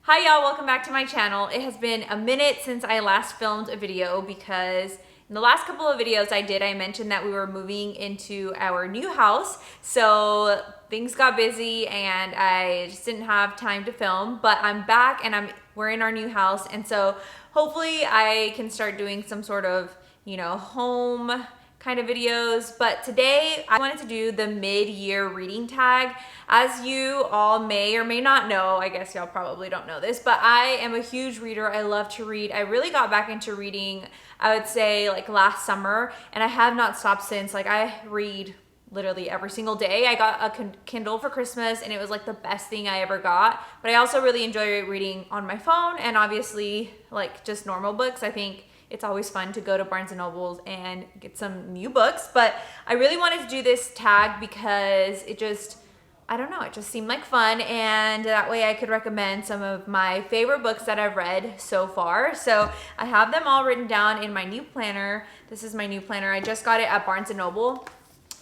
Hi y'all, welcome back to my channel. It has been a minute since I last filmed a video because in the last couple of videos I mentioned that we were moving into our new house. So things got busy and I just didn't have time to film, but I'm back and we're in our new house. And so hopefully I can start doing some sort of, home kind of videos. But today I wanted to do the mid-year reading tag. As you all may or may not know, I guess y'all probably don't know this, but I am a huge reader. I love to read. I really got back into reading, I would say like last summer, and I have not stopped since. Like I read literally every single day. I got a Kindle for Christmas and it was like the best thing I ever got. But I also really enjoy reading on my phone and obviously like just normal books. I think it's always fun to go to Barnes & Nobles and get some new books. But I really wanted to do this tag because it just, I don't know, it just seemed like fun. And that way I could recommend some of my favorite books that I've read so far. So I have them all written down in my new planner. This is my new planner. I just got it at Barnes & Noble.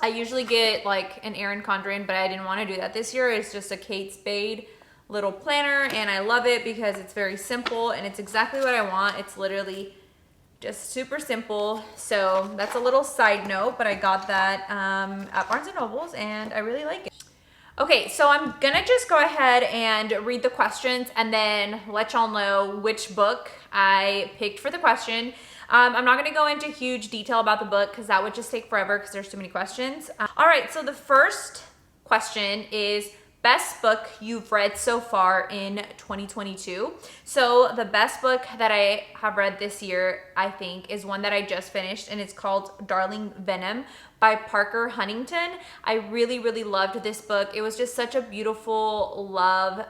I usually get like an Erin Condren, but I didn't want to do that this year. It's just a Kate Spade little planner and I love it because it's very simple and it's exactly what I want. It's literally just super simple. So that's a little side note, but I got that at Barnes & Noble's and I really like it. Okay, so I'm gonna just go ahead and read the questions and then let y'all know which book I picked for the question. I'm not gonna go into huge detail about the book because that would just take forever because there's too many questions. All right, so the first question is best book you've read so far in 2022. So the best book that I have read this year, I think, is one that I just finished and it's called Darling Venom by Parker Huntington. I really, really loved this book. It was just such a beautiful love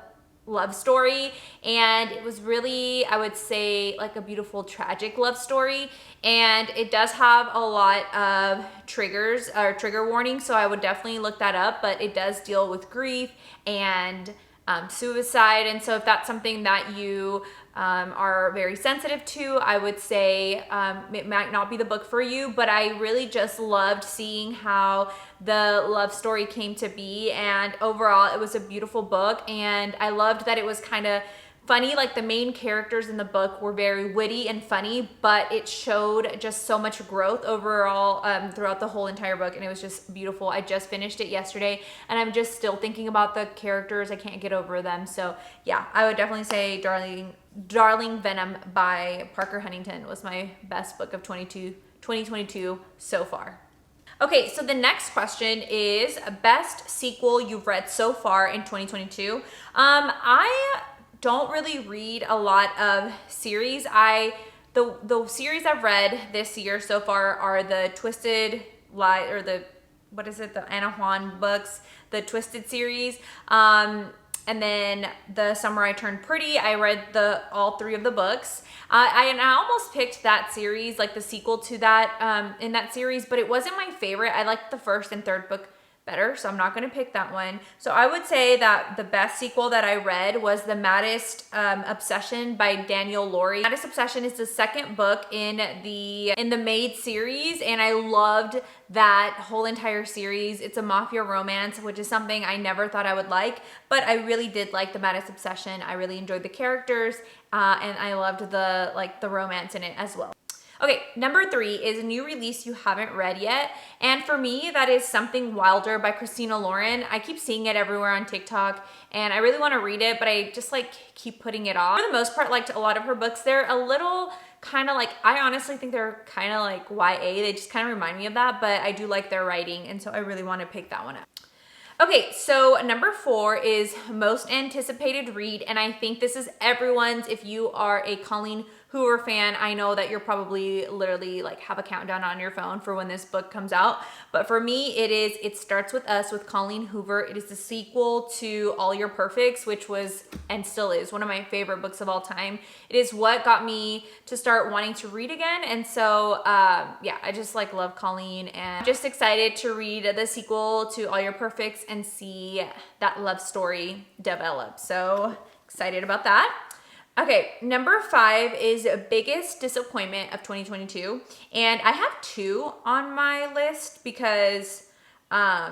story, and it was really, I would say, like a beautiful tragic love story, and it does have a lot of triggers or trigger warnings, so I would definitely look that up. But it does deal with grief and suicide, and so if that's something that you are very sensitive to, I would say it might not be the book for you. But I really just loved seeing how the love story came to be, and overall it was a beautiful book, and I loved that it was kind of funny. Like the main characters in the book were very witty and funny, but it showed just so much growth overall throughout the whole entire book, and it was just beautiful. I just finished it yesterday and I'm just still thinking about the characters. I can't get over them. So yeah, I would definitely say Darling Venom by Parker Huntington was my best book of 2022 so far. Okay, so the next question is best sequel you've read so far in 2022. I don't really read a lot of series. The series I've read this year so far are the Twisted Lie, or the Anna Juan books, the Twisted series. And then The Summer I Turned Pretty. I read all three of the books. I almost picked that series, like the sequel to that in that series, but it wasn't my favorite. I liked the first and third book better, so I'm not going to pick that one. So I would say that the best sequel that I read was The Maddest Obsession by Daniel Laurie. Maddest Obsession is the second book in the Maid series, and I loved that whole entire series. It's a mafia romance, which is something I never thought I would like, but I really did like The Maddest Obsession. I really enjoyed the characters, and I loved the romance in it as well. Okay, number 3 is a new release you haven't read yet. And for me, that is Something Wilder by Christina Lauren. I keep seeing it everywhere on TikTok and I really want to read it, but I just keep putting it off. For the most part, a lot of her books, they're a little kind of I honestly think they're kind of like YA. They just kind of remind me of that, but I do like their writing. And so I really want to pick that one up. Okay, so number 4 is most anticipated read, and I think this is everyone's. If you are a Colleen Hoover fan, I know that you're probably literally have a countdown on your phone for when this book comes out. But for me, It Starts With Us with Colleen Hoover. It is the sequel to All Your Perfects, which was and still is one of my favorite books of all time. It is what got me to start wanting to read again. And so, yeah, I just love Colleen, and I'm just excited to read the sequel to All Your Perfects and see that love story develop. So excited about that. Okay, number 5 is biggest disappointment of 2022. And I have 2 on my list because I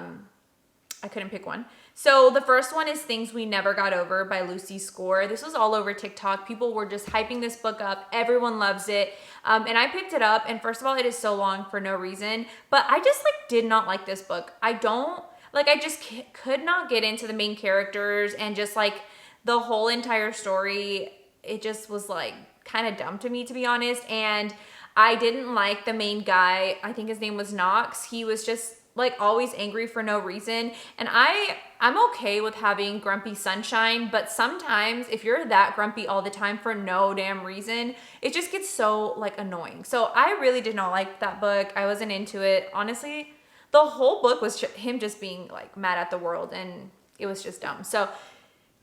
couldn't pick one. So the first one is Things We Never Got Over by Lucy Score. This was all over TikTok. People were just hyping this book up. Everyone loves it. And I picked it up, and first of all, it is so long for no reason, but I just like did not like this book. I just could not get into the main characters, and just like the whole entire story, it just was like kind of dumb to me, to be honest. And I didn't like the main guy. I think his name was Knox. He was just like always angry for no reason. And I'm okay with having grumpy sunshine, but sometimes if you're that grumpy all the time for no damn reason, it just gets so like annoying. So I really did not like that book. I wasn't into it. Honestly, the whole book was him just being like mad at the world, and it was just dumb. So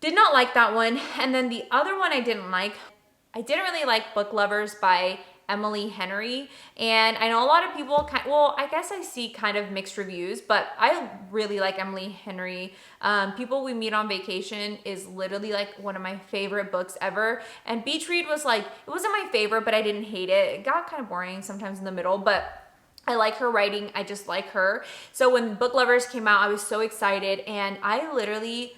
did not like that one. And then the other one I didn't really like Book Lovers by Emily Henry. And I know a lot of people, I guess I see kind of mixed reviews, but I really like Emily Henry. People We Meet on Vacation is literally like one of my favorite books ever. And Beach Read was like, it wasn't my favorite, but I didn't hate it. It got kind of boring sometimes in the middle, but I like her writing. I just like her. So when Book Lovers came out, I was so excited, and I literally,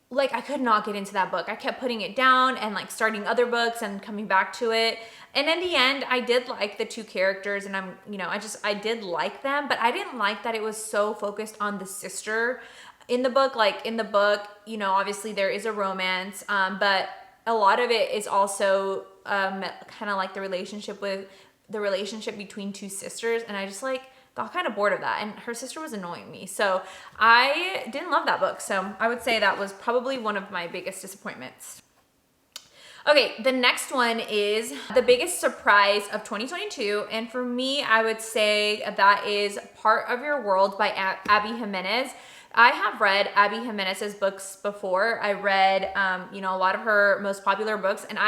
like, I could not get into that book. I kept putting it down and like starting other books and coming back to it. And in the end, I did like the two characters, and I did like them, but I didn't like that it was so focused on the sister in the book. Like in the book, obviously there is a romance, but a lot of it is also kind of like the relationship between two sisters. And I just like got kind of bored of that, and her sister was annoying me. So I didn't love that book. So I would say that was probably one of my biggest disappointments. Okay, the next one is the biggest surprise of 2022. And for me, I would say that is Part of Your World by Abby Jimenez. I have read Abby Jimenez's books before. I read, a lot of her most popular books, and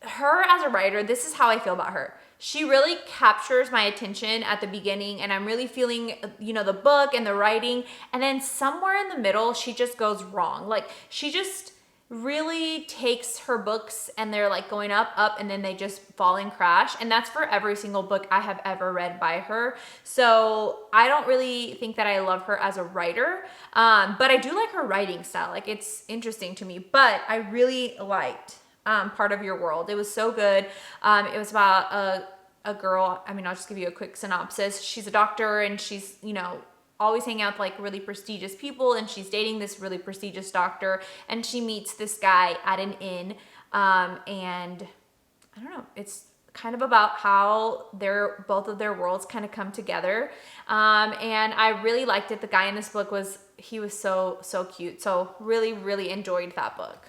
her as a writer, this is how I feel about her. She really captures my attention at the beginning, and I'm really feeling, the book and the writing. And then somewhere in the middle, she just goes wrong. Like, she just really takes her books and they're like going up, and then they just fall and crash. And that's for every single book I have ever read by her. So I don't really think that I love her as a writer, but I do like her writing style. Like, it's interesting to me, but I really liked Part of Your World. It was so good. It was about a girl. I'll just give you a quick synopsis. She's a doctor, and she's, always hanging out with like really prestigious people, and she's dating this really prestigious doctor, and she meets this guy at an inn. And I don't know, it's kind of about how both of their worlds kind of come together. And I really liked it. The guy in this book was so cute. So really, really enjoyed that book.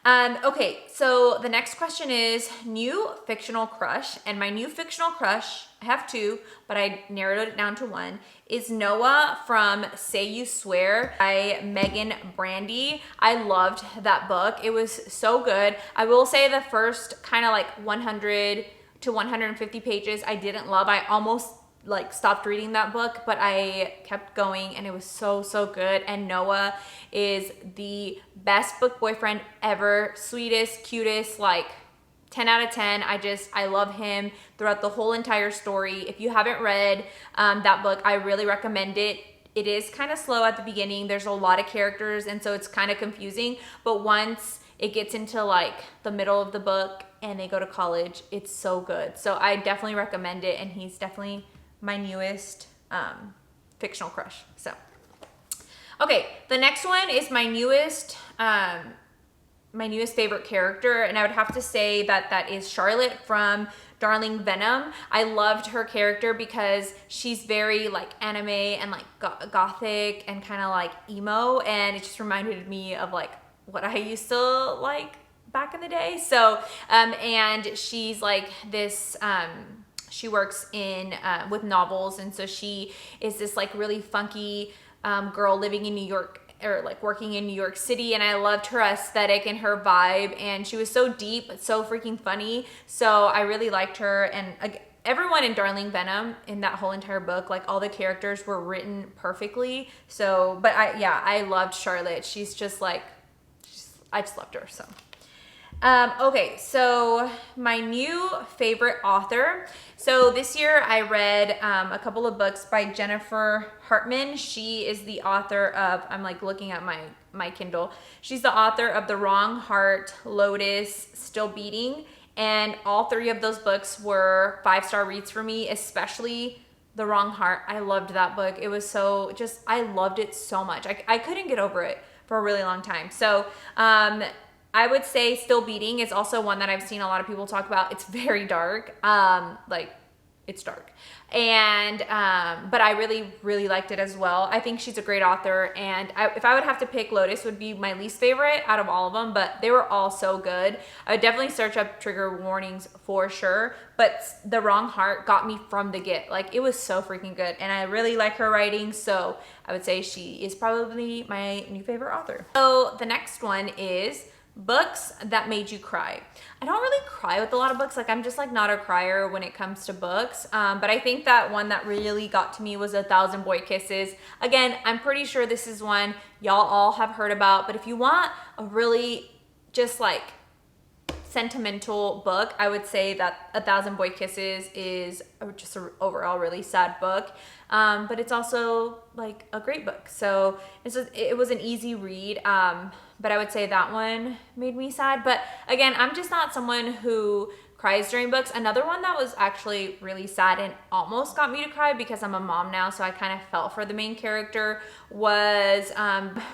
Okay, so the next question is new fictional crush. And my new fictional crush, I have two, but I narrowed it down to one, is Noah from Say You Swear by Megan Brandy. I loved that book. It was so good. I will say the first kind of like 100 to 150 pages I didn't love. I almost like stopped reading that book, but I kept going, and it was so good. And Noah is the best book boyfriend ever. Sweetest, cutest, like 10 out of 10. I love him throughout the whole entire story. If you haven't read that book, I really recommend it. It is kind of slow at the beginning. There's a lot of characters, and so it's kind of confusing, but once it gets into like the middle of the book and they go to college, it's so good. So I definitely recommend it, and he's definitely my newest fictional crush. So, okay, the next one is my newest favorite character, and I would have to say that is Charlotte from Darling Venom. I loved her character because she's very like anime and like gothic and kind of like emo, and it just reminded me of like what I used to like back in the day. So, and she's like this. She works with novels, and so she is this like really funky girl living in New York, or like working in New York City, and I loved her aesthetic and her vibe, and she was so deep but so freaking funny. So I really liked her, and everyone in Darling Venom in that whole entire book, like all the characters were written perfectly. So, but I loved Charlotte. She's just like, I just loved her. So. Okay, so my new favorite author. So this year I read a couple of books by Jennifer Hartman. She is the author of, I'm like looking at my Kindle. She's the author of The Wrong Heart, Lotus, Still Beating. And all three of those books were 5-star reads for me, especially The Wrong Heart. I loved that book. It was so I loved it so much. I couldn't get over it for a really long time. So, I would say Still Beating is also one that I've seen a lot of people talk about. It's very dark. It's dark. And, but I really liked it as well. I think she's a great author. And if I would have to pick, Lotus would be my least favorite out of all of them, but they were all so good. I would definitely search up trigger warnings for sure. But The Wrong Heart got me from the get. Like, it was so freaking good. And I really like her writing. So I would say she is probably my new favorite author. So the next one is books that made you cry. I don't really cry with a lot of books. Like, I'm just like not a crier when it comes to books. But I think that one that really got to me was 1,000 Boy Kisses. Again, I'm pretty sure this is one y'all all have heard about, but if you want a really just like sentimental book, I would say that 1,000 Boy Kisses is just an overall really sad book. But it's also like a great book. So it was an easy read. But I would say that one made me sad. But again, I'm just not someone who cries during books. Another one that was actually really sad and almost got me to cry because I'm a mom now, so I kind of felt for the main character, was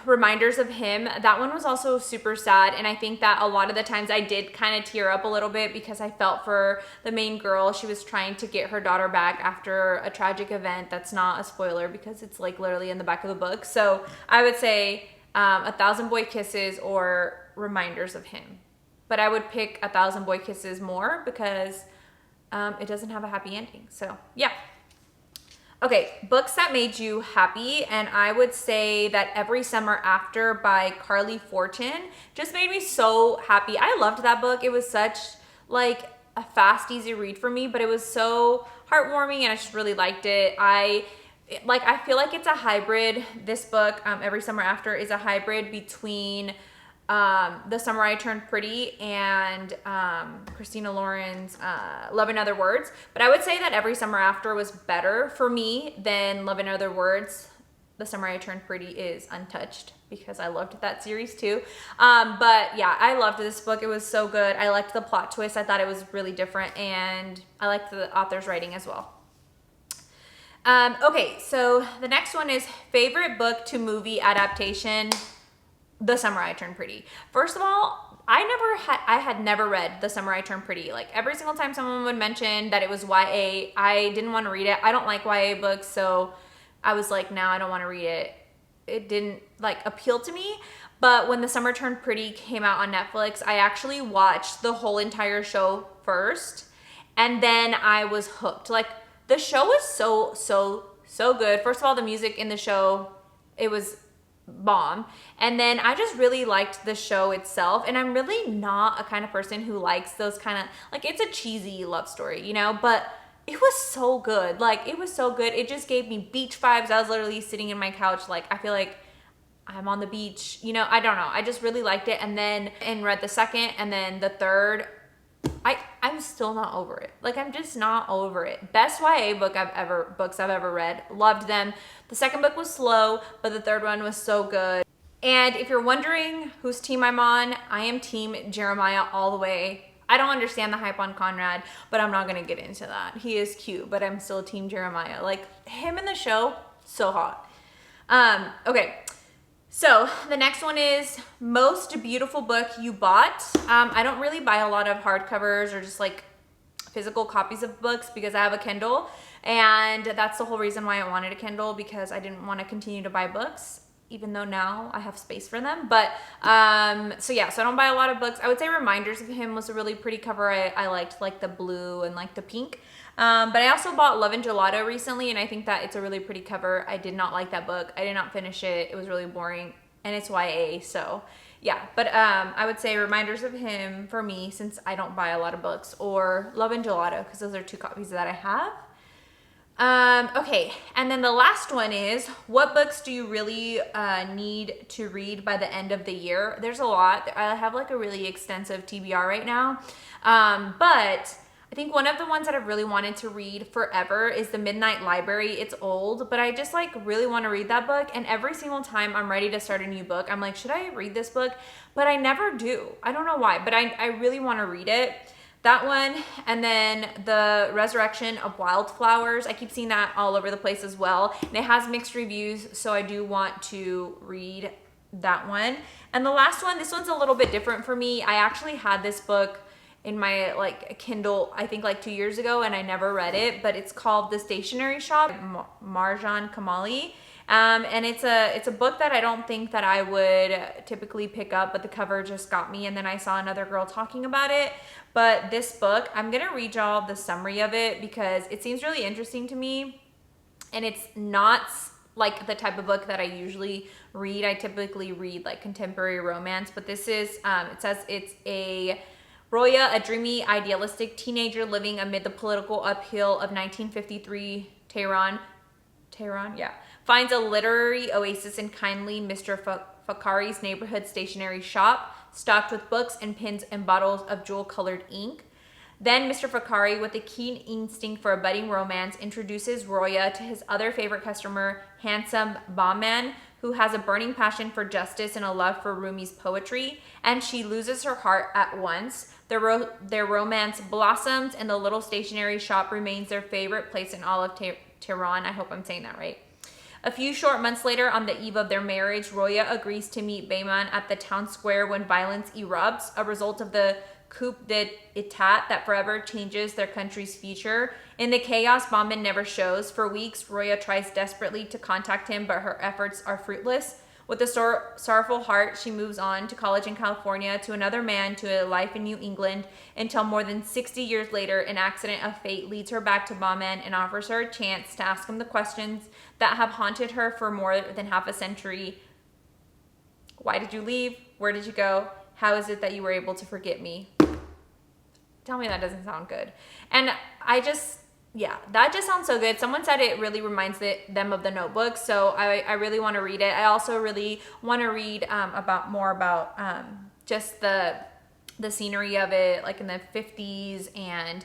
Reminders of Him. That one was also super sad, and I think that a lot of the times I did kind of tear up a little bit because I felt for the main girl. She was trying to get her daughter back after a tragic event. That's not a spoiler because it's like literally in the back of the book. So I would say 1,000 Boy Kisses or Reminders of Him. But I would pick 1,000 Boy Kisses more because it doesn't have a happy ending. So yeah. Okay, books that made you happy. And I would say that Every Summer After by Carly Fortin just made me so happy. I loved that book. It was such like a fast, easy read for me, but it was so heartwarming and I just really liked it. I feel like it's a hybrid. This book, Every Summer After, is a hybrid between The Summer I Turned Pretty and Christina Lauren's Love in Other Words. But I would say that Every Summer After was better for me than Love in Other Words. The Summer I Turned Pretty is untouched because I loved that series too. But yeah, I loved this book. It was so good. I liked the plot twist. I thought it was really different, and I liked the author's writing as well. Okay, so the next one is favorite book to movie adaptation. The Summer I Turned Pretty. First of all, I had never read The Summer I Turned Pretty. Like, every single time someone would mention that it was YA, I didn't want to read it. I don't like YA books, so I was like, no, I don't want to read it. It didn't like appeal to me. But when The Summer Turned Pretty came out on Netflix, I actually watched the whole entire show first, and then I was hooked. Like, the show was so good. First of all, the music in the show, it was bomb. And then I just really liked the show itself. And I'm really not a kind of person who likes those kind of, like, it's a cheesy love story, you know, but it was so good. Like, it was so good. It just gave me beach vibes. I was literally sitting in my couch. Like, I feel like I'm on the beach, you know, I don't know. I just really liked it. And read the second and then the third. I'm still not over it. Like, I'm just not over it. Best YA books I've ever read. Loved them. The second book was slow, but the third one was so good. And if you're wondering whose team I'm on, I am team Jeremiah all the way. I don't understand the hype on Conrad, but I'm not gonna get into that. He is cute, but I'm still team Jeremiah. Like, him in the show, so hot. Okay. So the next one is most beautiful book you bought. I don't really buy a lot of hardcovers or just like physical copies of books because I have a Kindle, and that's the whole reason why I wanted a Kindle, because I didn't want to continue to buy books, even though now I have space for them. But so yeah, so I don't buy a lot of books. I would say Reminders of Him was a really pretty cover. I liked like the blue and like the pink. But I also bought Love and Gelato recently, and I think that it's a really pretty cover. I did not like that book. I did not finish it. It was really boring, and it's YA, so yeah. But I would say Reminders of Him for me, since I don't buy a lot of books, or Love and Gelato, because those are two copies that I have. Okay, and then the last one is, what books do you really need to read by the end of the year? There's a lot. I have like a really extensive TBR right now, but I think one of the ones that I've really wanted to read forever is The Midnight Library. It's old, but I just like really want to read that book, and every single time I'm ready to start a new book, I'm like, should I read this book? But I never do. I don't know why, but I really want to read it. That one, and then The Resurrection of Wildflowers. I keep seeing that all over the place as well. And it has mixed reviews, so I do want to read that one. And the last one, this one's a little bit different for me. I actually had this book in my like Kindle, I think like 2 years ago, and I never read it, but it's called The Stationery Shop, Marjan Kamali. And it's a book that I don't think that I would typically pick up, but the cover just got me, and then I saw another girl talking about it. But this book, I'm gonna read y'all the summary of it because it seems really interesting to me, and it's not like the type of book that I usually read. I typically read like contemporary romance, but this is, it says it's a Roya, a dreamy, idealistic teenager living amid the political upheaval of 1953 Tehran, yeah, finds a literary oasis in kindly Mr. Fakari's neighborhood stationery shop, stocked with books and pens and bottles of jewel-colored ink. Then Mr. Fakari, with a keen instinct for a budding romance, introduces Roya to his other favorite customer, handsome Bahman, who has a burning passion for justice and a love for Rumi's poetry, and she loses her heart at once. Their romance blossoms, and the little stationery shop remains their favorite place in all of Tehran. I hope I'm saying that right. A few short months later, on the eve of their marriage, Roya agrees to meet Bayman at the town square when violence erupts, a result of the coup d'etat that forever changes their country's future. In the chaos, Bahman never shows. For weeks, Roya tries desperately to contact him, but her efforts are fruitless. With a sorrowful heart, she moves on to college in California, to another man, to a life in New England, until more than 60 years later, an accident of fate leads her back to Bahman and offers her a chance to ask him the questions that have haunted her for more than half a century. Why did you leave? Where did you go? How is it that you were able to forget me? Tell me that doesn't sound good. And yeah, that just sounds so good. Someone said it really reminds them of The Notebook, so I really want to read it. I also really want to read more about just the scenery of it, like in the 50s, and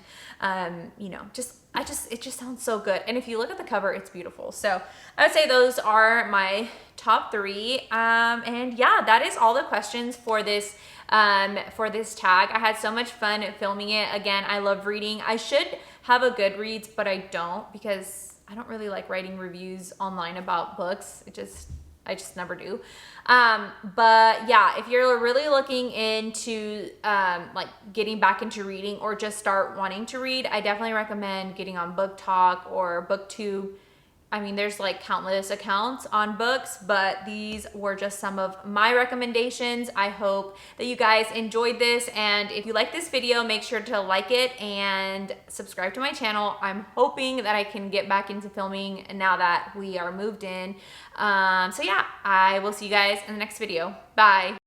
you know, it just sounds so good. And if you look at the cover, it's beautiful. So I would say those are my top 3. And yeah, that is all the questions for this tag. I had so much fun filming it. Again, I love reading. I should have a Goodreads, but I don't, because I don't really like writing reviews online about books. I just never do. But yeah, if you're really looking into like getting back into reading, or just start wanting to read, I definitely recommend getting on Book Talk or BookTube. I mean, there's like countless accounts on books, but these were just some of my recommendations. I hope that you guys enjoyed this, and if you like this video, make sure to like it and subscribe to my channel. I'm hoping that I can get back into filming now that we are moved in. So yeah, I will see you guys in the next video. Bye.